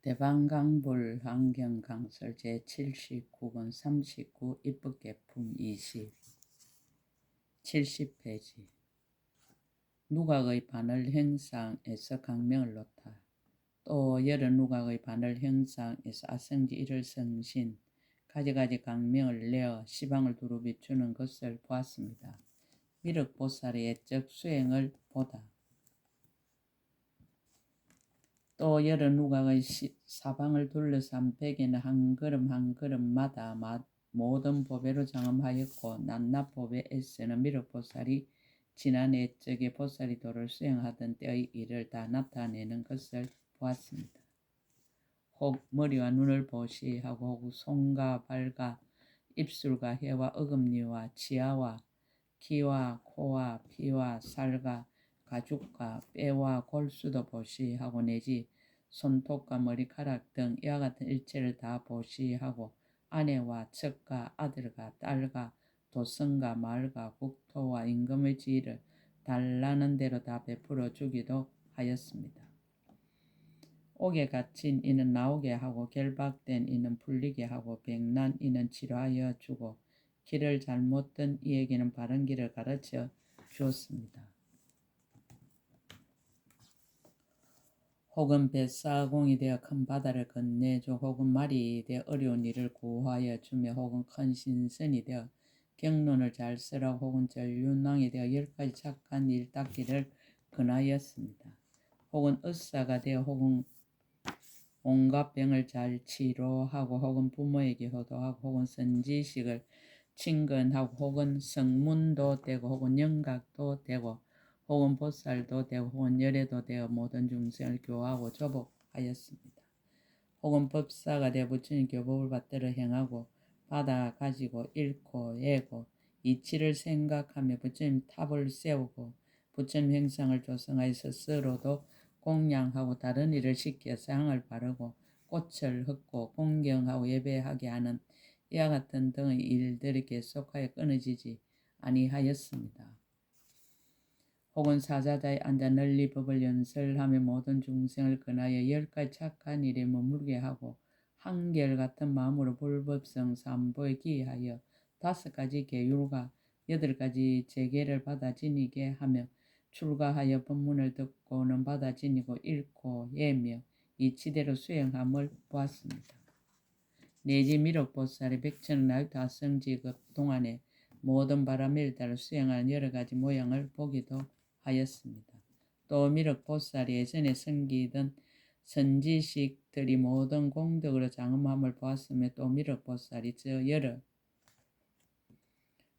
대방강불 환경강설 제79권 39 입법개품 20 70페이지 누각의 반을 형상에서 강명을 놓다. 또 여러 누각의 반을 형상에서 아성지 1을 성신 가지가지 강명을 내어 시방을 두루 비추는 것을 보았습니다. 미륵보살의 예적 수행을 보다. 또 여러 누각의 사방을 둘러싼 벽에는 한 걸음 한 걸음마다 모든 보배로 장엄하였고 낱낱 보배에서는 미륵보살이 지난 예적의 보살이 도를 수행하던 때의 일을 다 나타내는 것을 보았습니다. 혹 머리와 눈을 보시하고 혹 손과 발과 입술과 혀와 어금니와 치아와 귀와 코와 피와 살과 가죽과 뼈와 골수도 보시하고 내지 손톱과 머리카락 등 이와 같은 일체를 다 보시하고 아내와 척과 아들과 딸과 도성과 마을과 국토와 임금의 지위를 달라는 대로 다 베풀어 주기도 하였습니다. 옥에 갇힌 이는 나오게 하고 결박된 이는 풀리게 하고 병난 이는 치료하여 주고 길을 잘못 든 이에게는 바른 길을 가르쳐 주었습니다. 혹은 뱃사공이 되어 큰 바다를 건네줘 혹은 말이 되어 어려운 일을 구하여 주며 혹은 큰 신선이 되어 경론을 잘 쓰라고 혹은 전륜왕이 되어 10가지 착한 일 닦기를 권하였습니다. 혹은 의사가 되어 혹은 온갖 병을 잘 치료하고 혹은 부모에게 효도하고 혹은 선지식을 친근하고 혹은 성문도 되고 혹은 영각도 되고 혹은 보살도 되고 혹은 열애도 되어 모든 중생을 교화하고 조복하였습니다. 혹은 법사가 되어 부처님 교법을 받들어 행하고 받아 가지고 읽고 예고 이치를 생각하며 부처님 탑을 세우고 부처님 행상을 조성하여 스스로도 공양하고 다른 일을 시켜서 향을 바르고 꽃을 흙고 공경하고 예배하게 하는 이와 같은 등의 일들이 계속하여 끊어지지 아니하였습니다. 혹은 사자자에 앉아 널리 법을 연설하며 모든 중생을 권하여 10가지 착한 일에 머물게 하고 한결같은 마음으로 불법성 삼보에 기하여 5가지 계율과 8가지 재계를 받아 지니게 하며 출가하여 법문을 듣고는 받아 지니고 읽고 예며 이치대로 수행함을 보았습니다. 내지 미륵보살의 백천은 나이트 아성지급 동안에 모든 바라밀다를 수행하는 여러가지 모양을 보기도 하였습니다. 또 미륵보살이 예전에 섬기던 선지식들이 모든 공덕으로 장엄함을 보았으며 또 미륵보살이 저 여러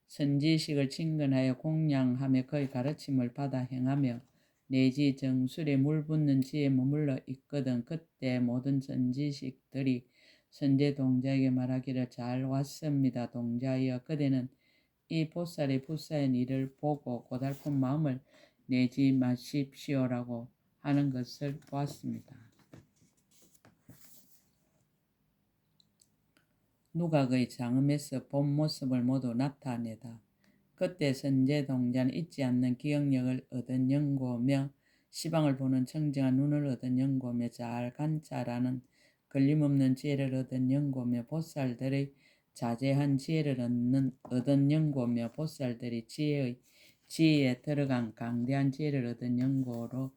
선지식을 친근하여 공양하며 그의 가르침을 받아 행하며 내지 정술에 물붓는 지에 머물러 있거든 그때 모든 선지식들이 선제 동자에게 말하기를 잘 왔습니다. 동자여 그대는 이 보살의 불사의 일을 보고 고달픈 마음을 내지 마십시오라고 하는 것을 보았습니다. 누각의 장엄에서 본 모습을 모두 나타내다. 그때 선제동자는 잊지 않는 기억력을 얻은 연고며 시방을 보는 청정한 눈을 얻은 연고며 잘 관찰하는 걸림없는 지혜를 얻은 연고며 보살들의 자제한 지혜를 얻은 연고며 보살들이 지혜에 들어간 강대한 지혜를 얻은 연고로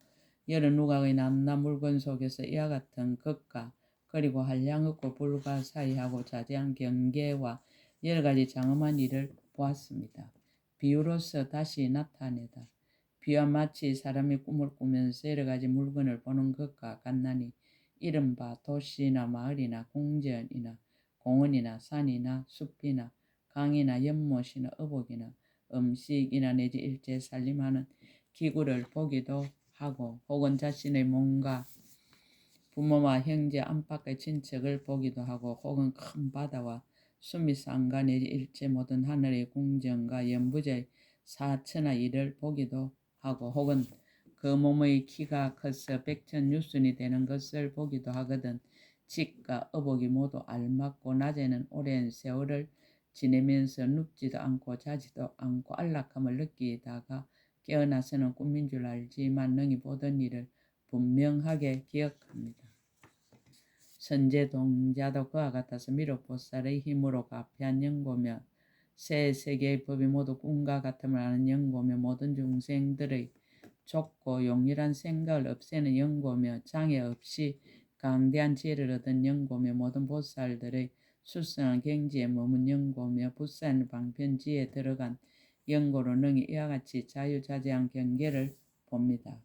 여러 누각의 낱낱 물건 속에서 이와 같은 것과 그리고 한량없고 불가사의하고 자제한 경계와 여러가지 장엄한 일을 보았습니다. 비유로서 다시 나타내다. 비와 마치 사람이 꿈을 꾸면서 여러가지 물건을 보는 것과 같나니 이른바 도시나 마을이나 궁전이나 공원이나 산이나 숲이나 강이나 연못이나 어복이나 음식이나 내지 일제 살림하는 기구를 보기도 하고 혹은 자신의 몸과 부모와 형제 안팎의 친척을 보기도 하고 혹은 큰 바다와 수미 산과 내지 일체 모든 하늘의 궁전과 연부의 사천하 일을 보기도 하고 혹은 그 몸의 키가 커서 백천유순이 되는 것을 보기도 하거든 집과 어복이 모두 알맞고 낮에는 오랜 세월을 지내면서 눕지도 않고 자지도 않고 안락함을 느끼다가 깨어나서는 꿈인 줄 알지만 능히 보던 일을 분명하게 기억합니다. 선제동자도 그와 같아서 미륵보살의 힘으로 가피한 영고며 새 세계의 법이 모두 꿈과 같음을 아는 영고며 모든 중생들의 좁고 용이란 생각을 없애는 영고며 장애 없이 강대한 지혜를 얻은 영고며 모든 보살들의 수성한 경지에 머문 영고며 불사의 방편지에 들어간 영고로 능히 이와 같이 자유자재한 경계를 봅니다.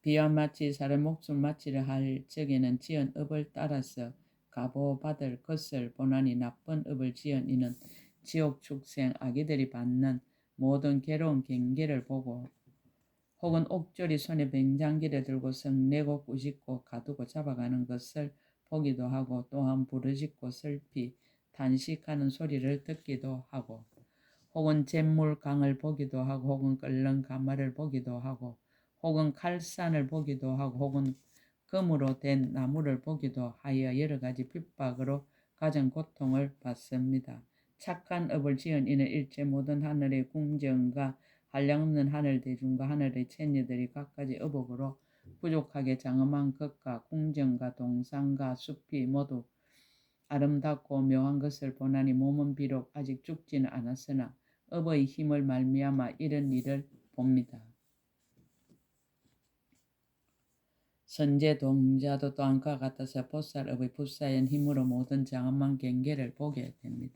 비와 마치 사람 목숨 마치를 할 적에는 지은 업을 따라서 값어받을 것을 보나니 나쁜 업을 지은 이는 지옥 축생 아기들이 받는 모든 괴로운 경계를 보고 혹은 옥졸이 손에 뱅장기를 들고 성내고 꾸짖고 가두고 잡아가는 것을 보기도 하고 또한 부르짖고 슬피 탄식하는 소리를 듣기도 하고 혹은 잿물강을 보기도 하고 혹은 끓는 가마를 보기도 하고 혹은 칼산을 보기도 하고 혹은 금으로 된 나무를 보기도 하여 여러 가지 핍박으로 가진 고통을 받습니다. 착한 업을 지은 이는 일체 모든 하늘의 궁정과 한량없는 하늘 대중과 하늘의 천녀들이 각가지 의복으로 부족하게 장엄한 것과 궁정과 동산과 숲이 모두 아름답고 묘한 것을 보나니 몸은 비록 아직 죽지는 않았으나 업의 힘을 말미암아 이런 일을 봅니다. 선제동자도 또한 그와 같아서 보살업의 불사연 힘으로 모든 장엄한 경계를 보게 됩니다.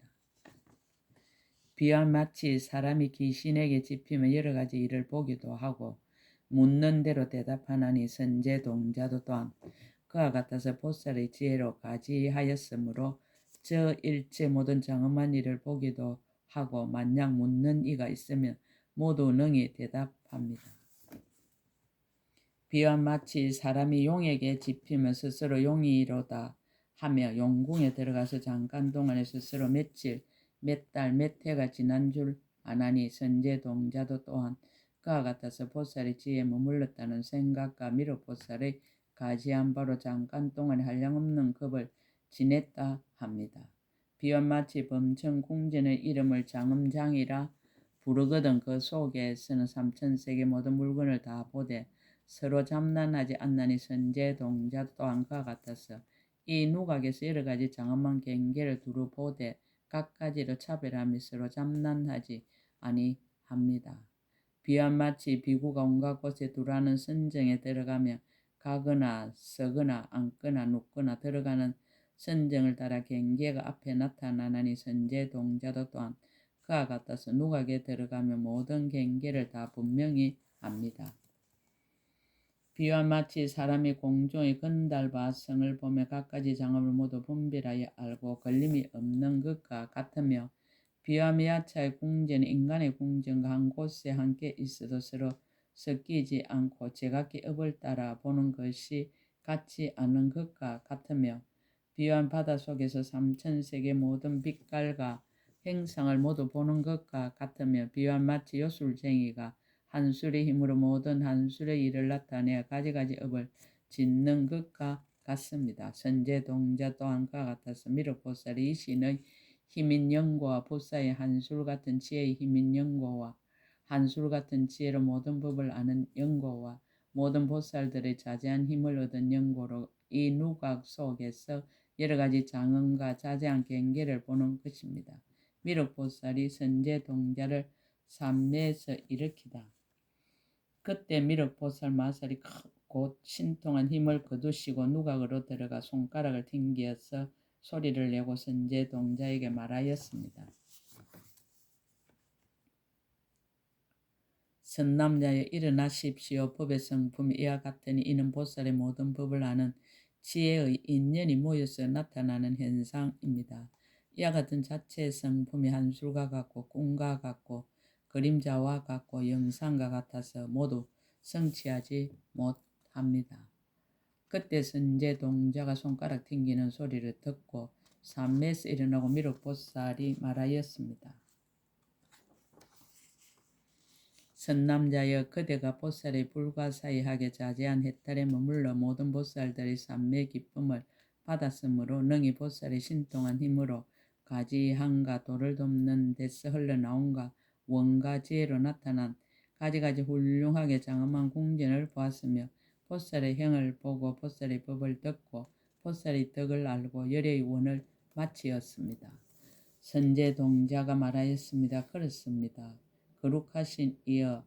비와 마치 사람이 귀신에게 집히며 여러 가지 일을 보기도 하고 묻는 대로 대답하나니 선제동자도 또한 그와 같아서 보살의 지혜로 가지하였으므로 저 일체 모든 장엄한 일을 보기도 하고 만약 묻는 이가 있으면 모두 능히 대답합니다. 비와 마치 사람이 용에게 집히며 스스로 용이로다 하며 용궁에 들어가서 잠깐 동안에 스스로 며칠, 몇 달, 몇 해가 지난 줄 아나니 선제동자도 또한 그와 같아서 보살의 지혜에 머물렀다는 생각과 미륵보살의 가지한 바로 잠깐 동안에 한량없는 겁을 지냈다 합니다. 비와 마치 범천궁전의 이름을 장엄장이라 부르거든 그 속에서는 삼천세계 모든 물건을 다 보되 서로 잠난하지 않나니 선제동자 또한 그와 같아서 이 누각에서 여러 가지 장엄한 경계를 두루 보되 각가지로 차별하며 서로 잠난하지 아니합니다. 비와 마치 비구가 온갖 곳에 두라는 선정에 들어가며 가거나 서거나 앉거나 눕거나 들어가는 선정을 따라 경계가 앞에 나타나나니 선제동자도 또한 그와 같아서 누각에 들어가며 모든 경계를 다 분명히 압니다. 비와 마치 사람이 공중의 건달바 성을 보며 각가지 장엄을 모두 분별하여 알고 걸림이 없는 것과 같으며 비와 미야차의 궁전은 인간의 궁전과 한 곳에 함께 있어도 서로 섞이지 않고 제각기 업을 따라 보는 것이 같지 않은 것과 같으며 비와 바다 속에서 삼천세계 모든 빛깔과 행상을 모두 보는 것과 같으며 비와 마치 요술쟁이가 한술의 힘으로 모든 한술의 일을 나타내어 가지가지 업을 짓는 것과 같습니다. 선제동자 또한 그와 같아서 미륵보살이 이 신의 힘인 영고와 보살의 한술 같은 지혜의 힘인 영고와 한술 같은 지혜로 모든 법을 아는 영고와 모든 보살들의 자제한 힘을 얻은 영고로 이 누각 속에서 여러 가지 장엄과 자제한 경계를 보는 것입니다. 미륵보살이 선제동자를 삼내에서 일으키다. 그때 미륵보살 마살이 곧 신통한 힘을 거두시고 누각으로 들어가 손가락을 튕기어서 소리를 내고 선제동자에게 말하였습니다. 선남자여 일어나십시오. 법의 성품이 이와 같으니 이는 보살의 모든 법을 아는 지혜의 인연이 모여서 나타나는 현상입니다. 이와 같은 자체의 성품이 한술과 같고 꿈과 같고 그림자와 같고 영상과 같아서 모두 성취하지 못합니다. 그때 선제동자가 손가락 튕기는 소리를 듣고 삼매에서 일어나고 미륵보살이 말하였습니다. 선남자여 그대가 보살의 불가사의하게 자제한 해탈에 머물러 모든 보살들의 삼매 기쁨을 받았으므로 능히 보살의 신통한 힘으로 가지한가 도를 돕는 데서 흘러나온가 원가 지혜로 나타난 가지가지 훌륭하게 장엄한 궁전을 보았으며 보살의 형을 보고 보살의 법을 듣고 보살이 덕을 알고 열의 원을 마치었습니다. 선제 동자가 말하였습니다. 그렇습니다. 거룩하신 이여,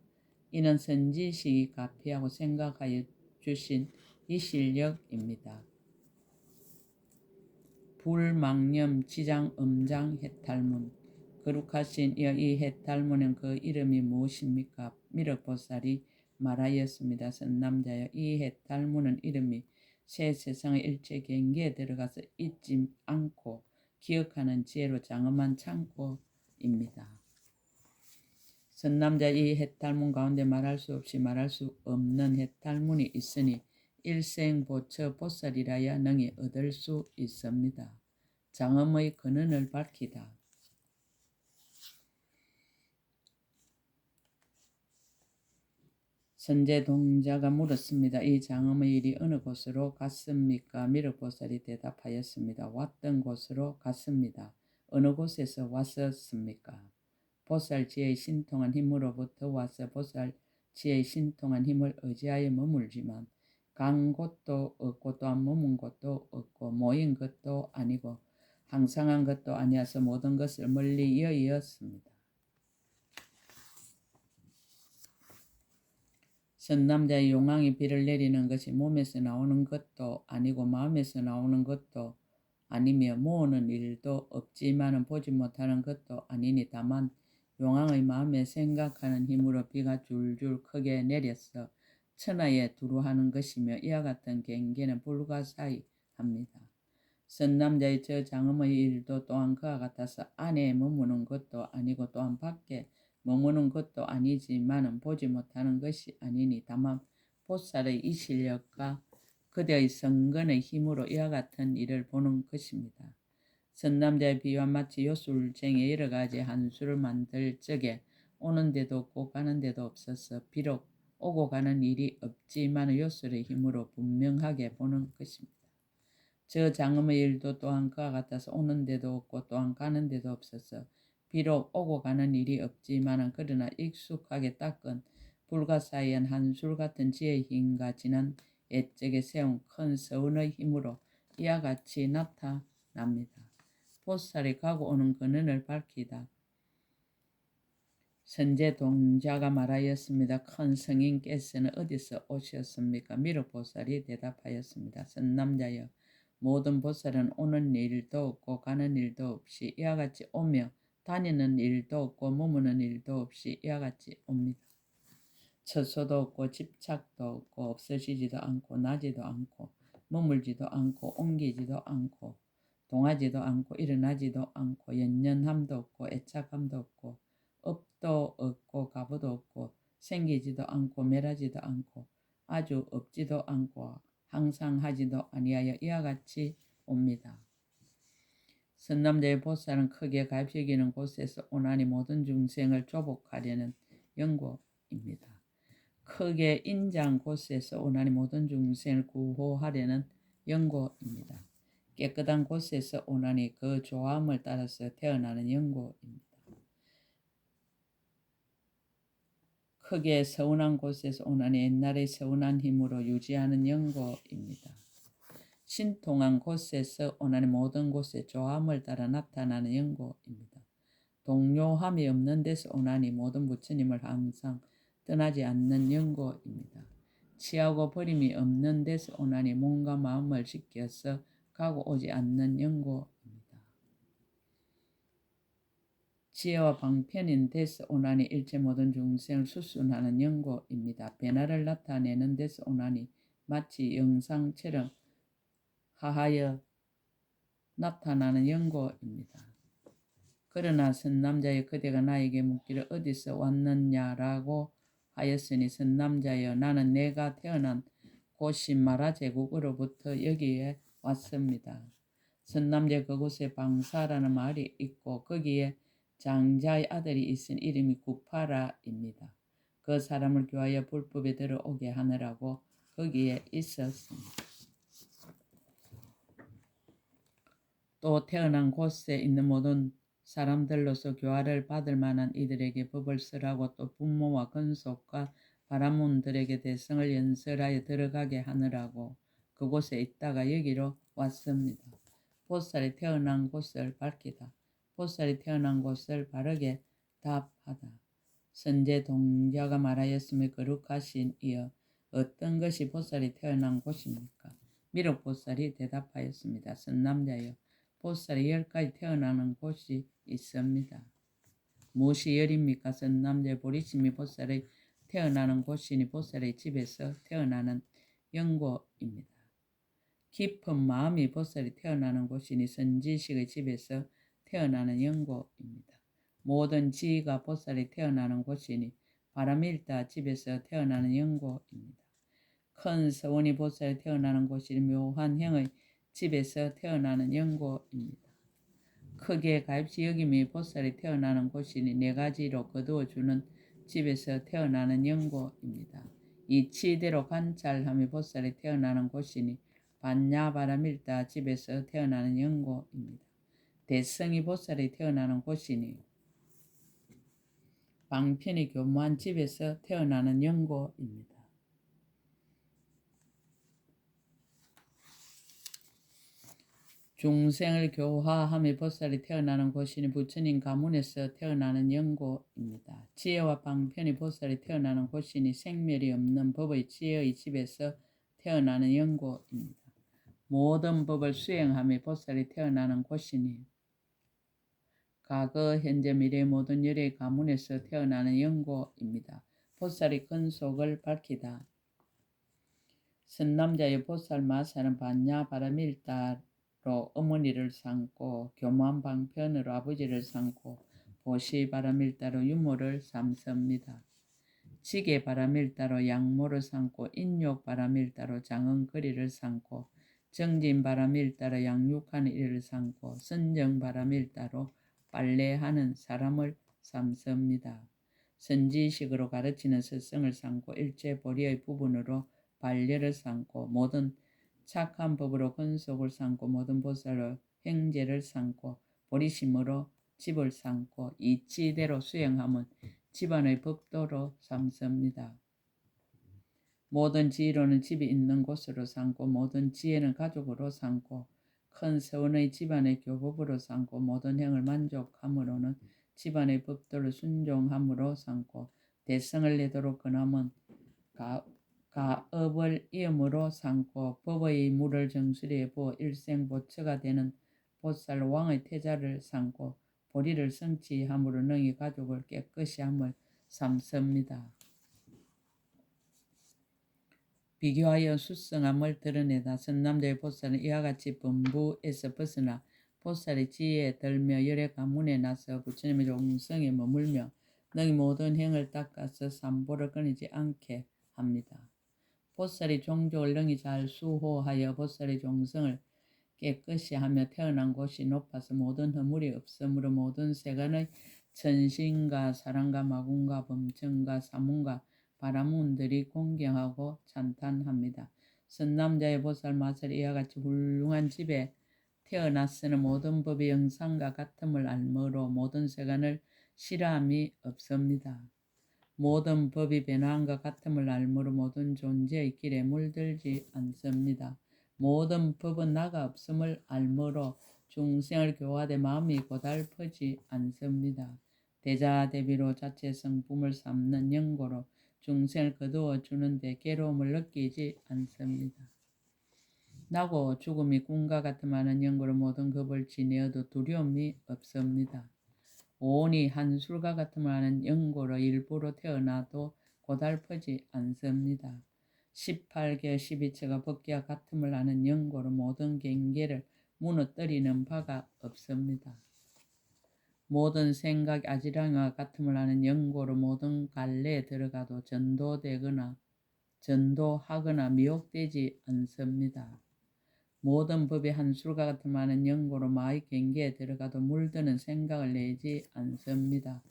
이는 선지식이 가피하고 생각하여 주신 이 실력입니다. 불망념 지장 음장 해탈문. 거룩하신 이여, 이 해탈문은 그 이름이 무엇입니까? 미륵보살이 말하였습니다. 선남자여, 이 해탈문은 이름이 새 세상의 일체 경계에 들어가서 잊지 않고 기억하는 지혜로 장엄한 창고입니다. 선남자, 이 해탈문 가운데 말할 수 없이 말할 수 없는 해탈문이 있으니 일생보처 보살이라야 능히 얻을 수 있습니다. 장엄의 근원을 밝히다. 선제 동자가 물었습니다. 이 장엄의 일이 어느 곳으로 갔습니까? 미륵보살이 대답하였습니다. 왔던 곳으로 갔습니다. 어느 곳에서 왔었습니까? 보살지의 신통한 힘으로부터 와서 보살지의 신통한 힘을 의지하여 머물지만 간 곳도 없고 또한 머문 곳도 없고 모인 것도 아니고 항상한 것도 아니어서 모든 것을 멀리 여의었습니다. 선남자의 용왕이 비를 내리는 것이 몸에서 나오는 것도 아니고 마음에서 나오는 것도 아니며 모으는 일도 없지만은 보지 못하는 것도 아니니 다만 용왕의 마음에 생각하는 힘으로 비가 줄줄 크게 내려서 천하에 두루하는 것이며 이와 같은 경계는 불가사의합니다. 선남자의 저 장엄의 일도 또한 그와 같아서 안에 머무는 것도 아니고 또한 밖에 머무는 것도 아니지만은 보지 못하는 것이 아니니 다만 보살의 이 실력과 그대의 성근의 힘으로 이와 같은 일을 보는 것입니다. 선남자의 비유와 마치 요술쟁이 여러 가지 한수를 만들 적에 오는 데도 없고 가는 데도 없어서 비록 오고 가는 일이 없지만 요술의 힘으로 분명하게 보는 것입니다. 저 장엄의 일도 또한 그와 같아서 오는 데도 없고 또한 가는 데도 없어서 비록 오고 가는 일이 없지만 그러나 익숙하게 닦은 불가사의한 한술 같은 지혜의 힘과 지난 옛적에 세운 큰 서운의 힘으로 이와 같이 나타납니다. 보살이 가고 오는 근원을 밝히다. 선제 동자가 말하였습니다. 큰 성인께서는 어디서 오셨습니까? 미륵보살이 대답하였습니다. 선남자여, 모든 보살은 오는 일도 없고 가는 일도 없이 이와 같이 오며 다니는 일도 없고 머무는 일도 없이 이와 같이 옵니다. 처소도 없고 집착도 없고 없어지지도 않고 나지도 않고 머물지도 않고 옮기지도 않고 동하지도 않고 일어나지도 않고 연연함도 없고 애착함도 없고 업도 없고 가부도 없고 생기지도 않고 멸하지도 않고 아주 없지도 않고 항상 하지도 아니하여 이와 같이 옵니다. 선남자의 보살은 크게 갈피기는 곳에서 오나니 모든 중생을 조복하려는 연고입니다. 크게 인자한 곳에서 오나니 모든 중생을 구호하려는 연고입니다. 깨끗한 곳에서 오나니 그 조함을 따라서 태어나는 연고입니다. 크게 서운한 곳에서 오나니 옛날의 서운한 힘으로 유지하는 연고입니다. 신통한 곳에서 오나니 모든 곳에 조함을 따라 나타나는 연고입니다. 동요함이 없는 데서 오나니 모든 부처님을 항상 떠나지 않는 연고입니다. 취하고 버림이 없는 데서 오나니 몸과 마음을 지켜서 가고 오지 않는 연고입니다. 지혜와 방편인 데서 오나니 일체 모든 중생을 수순하는 연고입니다. 변화를 나타내는 데서 오나니 마치 영상처럼 하하여 나타나는 연고입니다. 그러나 선남자여, 그대가 나에게 묻기를 어디서 왔느냐라고 하였으니 선남자여, 나는 내가 태어난 곳이 마라 제국으로부터 여기에 왔습니다. 선남자, 그곳에 방사라는 마을이 있고 거기에 장자의 아들이 있은 이름이 구파라입니다. 그 사람을 교하여 불법에 들어오게 하느라고 거기에 있었습니다. 또 태어난 곳에 있는 모든 사람들로서 교화를 받을 만한 이들에게 법을 쓰라고 또 부모와 근속과 바라문들에게 대성을 연설하여 들어가게 하느라고 그곳에 있다가 여기로 왔습니다. 보살이 태어난 곳을 밝히다. 보살이 태어난 곳을 바르게 답하다. 선제 동자가 말하였으며 거룩하신 이여 어떤 것이 보살이 태어난 곳입니까? 미륵보살이 대답하였습니다. 선남자여 보살이 10가지 태어나는 곳이 있습니다. 무엇이 열입니까? 선남자의 보리심이 보살이 태어나는 곳이니 보살의 집에서 태어나는 영고입니다. 깊은 마음이 보살이 태어나는 곳이니 선지식의 집에서 태어나는 영고입니다. 모든 지위가 보살이 태어나는 곳이니 바람일다 집에서 태어나는 영고입니다. 큰 서원이 보살이 태어나는 곳이니 묘한 행의 집에서 태어나는 영고입니다. 크게 가입시 여김이 보살이 태어나는 곳이니 4가지로 거두어주는 집에서 태어나는 영고입니다. 이치대로 관찰함이 보살이 태어나는 곳이니 반야바라밀다 집에서 태어나는 영고입니다. 대성이 보살이 태어나는 곳이니 방편이 교묘한 집에서 태어나는 영고입니다. 중생을 교화함이 보살이 태어나는 곳이니 부처님 가문에서 태어나는 영고입니다. 지혜와 방편이 보살이 태어나는 곳이니 생멸이 없는 법의 지혜의 집에서 태어나는 영고입니다. 모든 법을 수행함이 보살이 태어나는 곳이니 과거, 현재, 미래 모든 열의 가문에서 태어나는 영고입니다. 보살이 근속을 밝히다. 선남자의 보살 마살은 반야 바라밀다로 어머니를 삼고 교묘한 방편으로 아버지를 삼고 보시 바라밀다로 유모를 삼습니다. 지게 바라밀다로 양모를 삼고 인욕 바라밀다로 장언거리를 삼고 정진 바라밀다로 양육하는 일을 삼고 선정 바라밀다로 빨래하는 사람을 삼습니다. 선지식으로 가르치는 스승을 삼고 일체보리의 부분으로 반려를 삼고 모든 착한 법으로 근속을 삼고 모든 보살로 행제를 삼고 보리심으로 집을 삼고 이치대로 수행함은 집안의 법도로 삼습니다. 모든 지위로는 집이 있는 곳으로 삼고 모든 지혜는 가족으로 삼고 큰 서원의 집안의 교법으로 삼고 모든 행을 만족함으로는 집안의 법도를 순종함으로 삼고 대성을 내도록 근함은 가업을 이음으로 삼고 법의 물을 정수리에 부어 일생보처가 되는 보살 왕의 태자를 삼고 보리를 성취함으로 능히 가족을 깨끗이 함을 삼습니다. 비교하여 수성함을 드러내다. 선남자의 보살은 이와 같이 범부에서 벗어나 보살의 지혜에 들며 열의 가문에 나서 부처님의 종성에 머물며 능히 모든 행을 닦아서 삼보를 끊이지 않게 합니다. 보살이 종족을 능히 잘 수호하여 보살의 종성을 깨끗이 하며 태어난 곳이 높아서 모든 허물이 없으므로 모든 세간의 천신과 사람과 마군과 범천과 사문과 바라문들이 공경하고 찬탄합니다. 선남자의 보살 마살이 이와 같이 훌륭한 집에 태어났으는 모든 법의 영상과 같음을 알므로 모든 세간을 싫어함이 없습니다. 모든 법이 변화함과 같음을 알므로 모든 존재의 길에 물들지 않습니다. 모든 법은 나가 없음을 알므로 중생을 교화되 마음이 고달프지 않습니다. 대자대비로 자체 성품을 삼는 영고로 중생을 거두어 주는데 괴로움을 느끼지 않습니다. 나고 죽음이 꿈과 같은 많은 영고로 모든 겁을 지내어도 두려움이 없습니다. 오온이 한술과 같음을 하는 영고로 일부러 태어나도 고달프지 않습니다. 18개 12처가 법기와 같음을 하는 영고로 모든 경계를 무너뜨리는 바가 없습니다. 모든 생각 아지랑이와 같음을 하는 영고로 모든 갈래에 들어가도 전도하거나 미혹되지 않습니다. 모든 법이 한술과 같은 많은 영고로 마의 경계에 들어가도 물드는 생각을 내지 않습니다.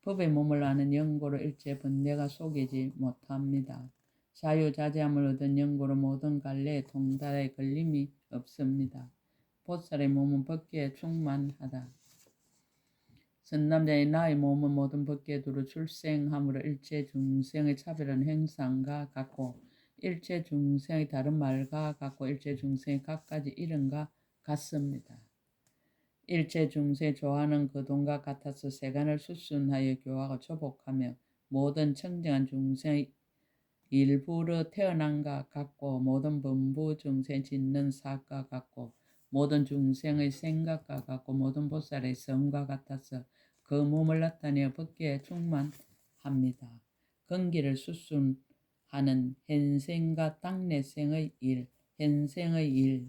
법의 몸을 아는 영고로 일체 번뇌가 속이지 못합니다. 자유자재함을 얻은 영고로 모든 갈래에 통달에 걸림이 없습니다. 보살의 몸은 법계에 충만하다. 선남자의 나의 몸은 모든 법계에 두루 출생함으로 일체 중생의 차별한 행상과 같고 일체 중생의 다른 말과 같고 일체 중생의 갖가지 이름과 같습니다. 일체 중생 조화는 그동과 같아서 세간을 수순하여 교화하고 조복하며 모든 청정한 중생의 일부러 태어난과 같고 모든 범부 중생 짓는 사과 같고 모든 중생의 생각과 같고 모든 보살의 성과 같아서 그 몸을 나타내어 벗기에 충만합니다. 근기를 수순하는 현생과 당내생의 일, 현생의 일.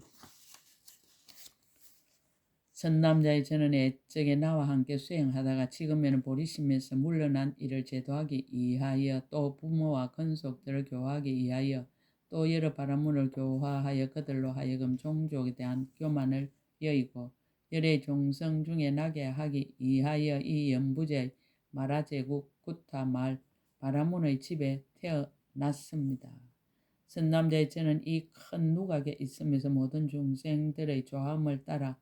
선남자의 저는 애적에 나와 함께 수행하다가 지금에는 보리심에서 물러난 이를 제도하기 위하여 또 부모와 근속들을 교화하기 위하여 또 여러 바라문을 교화하여 그들로 하여금 종족에 대한 교만을 여의고 열의 종성 중에 나게 하기 위하여 이 연부제 마라제국 구타말 바라문의 집에 태어났습니다. 선남자의 저는 이 큰 누각에 있으면서 모든 중생들의 조함을 따라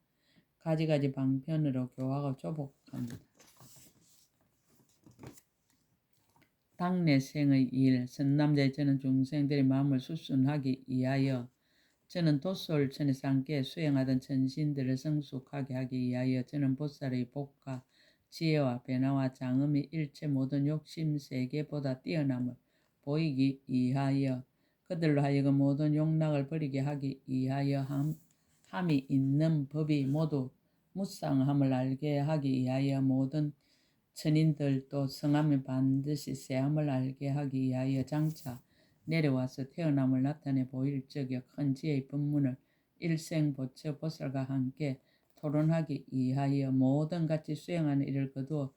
가지가지 방편으로 교화가 조복합니다. 당내생의 일, 선남자의 저는 중생들의 마음을 수순하기 위하여 저는 도솔천에서 함께 수행하던 천신들을 성숙하게 하기 위하여 저는 보살의 복과 지혜와 변화와 장엄이 일체 모든 욕심 세계보다 뛰어남을 보이기 위하여 그들로 하여금 모든 욕락을 버리게 하기 위하여 함이 있는 법이 모두 무상함을 알게 하기 위하여 모든 천인들도 성하면 반드시 세함을 알게 하기 위하여 장차 내려와서 태어남을 나타내 보일 적에 큰 지혜의 법문을 일생보처 보살과 함께 토론하기 위하여 모든 같이 수행하는 일을 거두어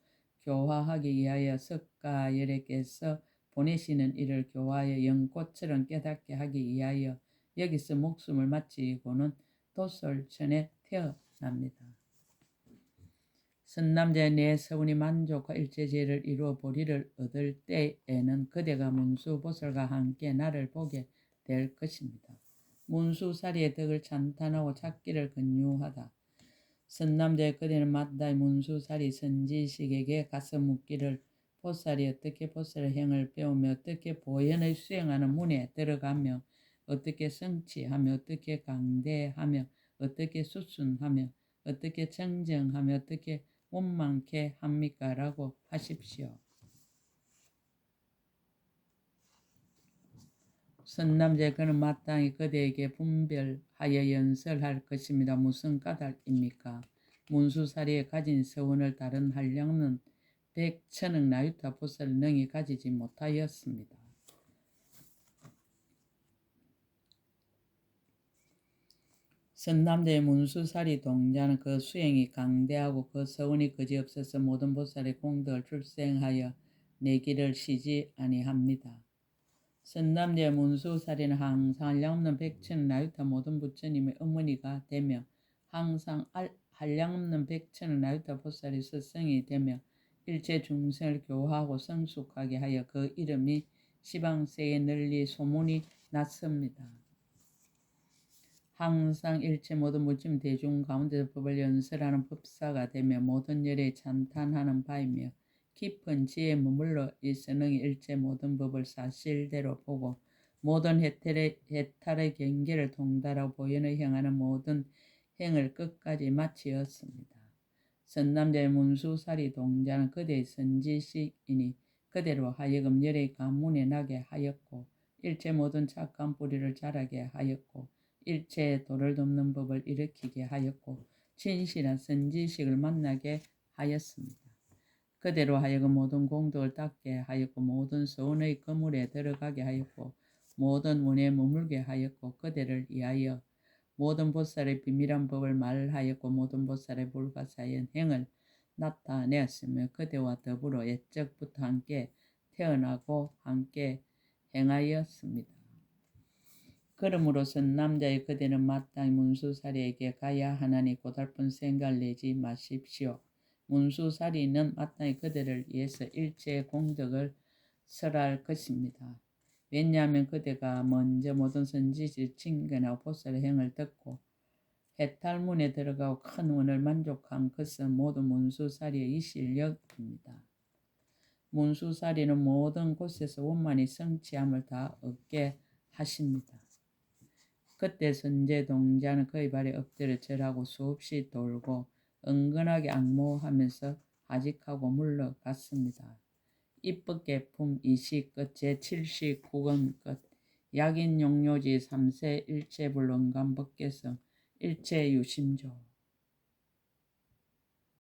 교화하기 위하여 석가열애께서 보내시는 일을 교화하여 연꽃처럼 깨닫게 하기 위하여 여기서 목숨을 마치고는 도솔천에 태어납니다. 선남자의 내 서운이 만족과 일체제를 이루어 보리를 얻을 때에는 그대가 문수보살과 함께 나를 보게 될 것입니다. 문수사리의 덕을 찬탄하고 찾기를 권유하다. 선남자의 그대는 마다의 문수사리 선지식에게 가서 묻기를 보살이 어떻게 보살의 행을 배우며 어떻게 보현을 수행하는 문에 들어가며 어떻게 성취하며 어떻게 강대하며 어떻게 수순하며 어떻게 정정하며 어떻게 원망케 합니까? 라고 하십시오. 선남자 그는 마땅히 그대에게 분별하여 연설할 것입니다. 무슨 까닭입니까? 문수사리에 가진 서원을 다른 한량는 백천억 나유타 보살 능히 가지지 못하였습니다. 선남자의 문수사리 동자는 그 수행이 강대하고 그 서원이 그지없어서 모든 보살의 공덕을 출생하여 내기를 쉬지 아니합니다. 선남자의 문수사리는 항상 한량없는 백천 나유타 모든 부처님의 어머니가 되며 항상 한량없는 백천 나유타 보살의 스승이 되며 일체 중생을 교화하고 성숙하게 하여 그 이름이 시방세에 널리 소문이 났습니다. 항상 일체 모든 무침 대중 가운데서 법을 연설하는 법사가 되며 모든 열에 찬탄하는 바이며 깊은 지혜에 머물러 있으니 일체 모든 법을 사실대로 보고 모든 해탈의 경계를 통달하고 보현을 행하는 모든 행을 끝까지 마치었습니다. 선남자의 문수사리 동자는 그대의 선지식이니 그대로 하여금 열의 가문에 나게 하였고 일체 모든 착한 뿌리를 자라게 하였고 일체의 도를 돕는 법을 일으키게 하였고 진실한 선지식을 만나게 하였습니다. 그대로 하여금 모든 공덕을 닦게 하였고 모든 서원의 거물에 들어가게 하였고 모든 원에 머물게 하였고 그대를 위하여 모든 보살의 비밀한 법을 말하였고 모든 보살의 불가사의 행을 나타내었으며 그대와 더불어 옛적부터 함께 태어나고 함께 행하였습니다. 그러므로 선남자의 그대는 마땅히 문수사리에게 가야 하나니 고달픈 생각을 내지 마십시오. 문수사리는 마땅히 그대를 위해서 일체의 공덕을 설할 것입니다. 왜냐하면 그대가 먼저 모든 선지식 친근하고 보살의 행을 듣고 해탈문에 들어가고 큰 원을 만족한 것은 모두 문수사리의 이 실력입니다. 문수사리는 모든 곳에서 원만히 성취함을 다 얻게 하십니다. 그때 선제동자는 그의 발에 엎드려 절하고 수없이 돌고 은근하게 악모하면서 하직하고 물러갔습니다. 입법개품 2시 끝 제7시9권 끝 약인용료지 3세 일체불능감 법계성 일체유심조